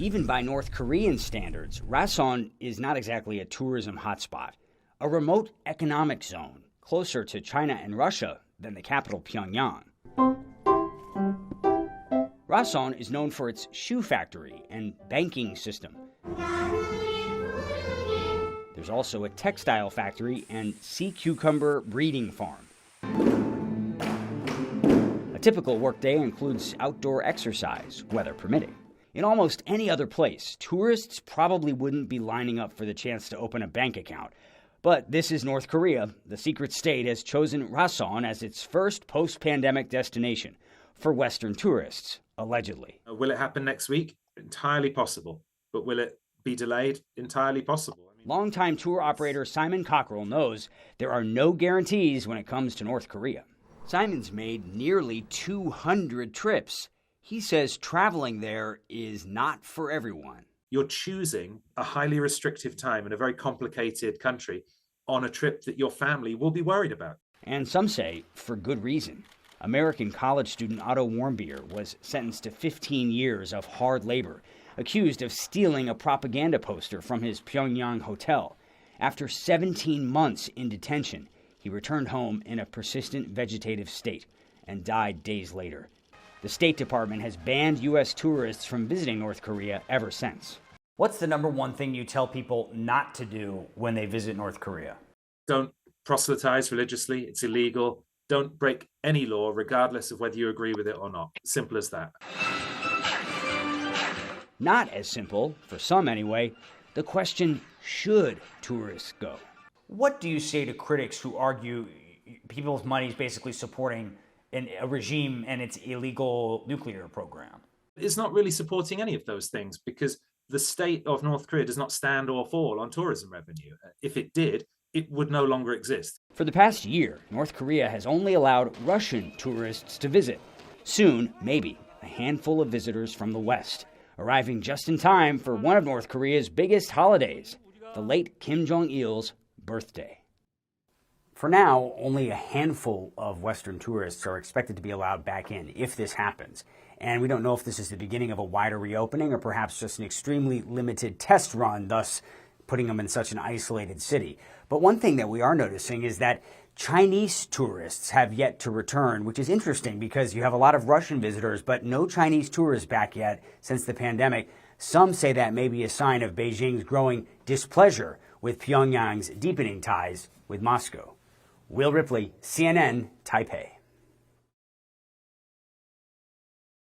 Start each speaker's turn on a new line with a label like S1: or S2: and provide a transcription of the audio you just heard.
S1: Even by North Korean standards, Rasson is not exactly a tourism hotspot, a remote economic zone closer to China and Russia than the capital Pyongyang. Rasson is known for its shoe factory and banking system. There's also a textile factory and sea cucumber breeding farm. A typical workday includes outdoor exercise, weather permitting. In almost any other place, tourists probably wouldn't be lining up for the chance to open a bank account. But this is North Korea. The secret state has chosen Rasson as its first post-pandemic destination for Western tourists, allegedly.
S2: Will it happen next week? Entirely possible. But will it be delayed? Entirely possible.
S1: Longtime tour operator Simon Cockrell knows there are no guarantees when it comes to North Korea. Simon's made nearly 200 trips. He says traveling there is not for everyone.
S2: You're choosing a highly restrictive time in a very complicated country on a trip that your family will be worried about.
S1: And some say for good reason. American college student Otto Warmbier was sentenced to 15 years of hard labor, accused of stealing a propaganda poster from his Pyongyang hotel. After 17 months in detention, he returned home in a persistent vegetative state and died days later. The State Department has banned U.S. tourists from visiting North Korea ever since. What's the number one thing you tell people not to do when they visit North Korea?
S2: Don't proselytize religiously. It's illegal. Don't break any law, regardless of whether you agree with it or not. Simple as that.
S1: Not as simple, for some anyway. The question, should tourists go? What do you say to critics who argue people's money is basically supporting a regime and its illegal nuclear program?
S2: It's not really supporting any of those things because the state of North Korea does not stand or fall on tourism revenue. If it did, it would no longer exist.
S1: For the past year, North Korea has only allowed Russian tourists to visit. Soon, maybe, a handful of visitors from the West, arriving just in time for one of North Korea's biggest holidays, the late Kim Jong-il's birthday. For now, only a handful of Western tourists are expected to be allowed back in if this happens. And we don't know if this is the beginning of a wider reopening or perhaps just an extremely limited test run, thus putting them in such an isolated city. But one thing that we are noticing is that Chinese tourists have yet to return, which is interesting because you have a lot of Russian visitors, but no Chinese tourists back yet since the pandemic. Some say that may be a sign of Beijing's growing displeasure with Pyongyang's deepening ties with Moscow. Will Ripley, CNN, Taipei.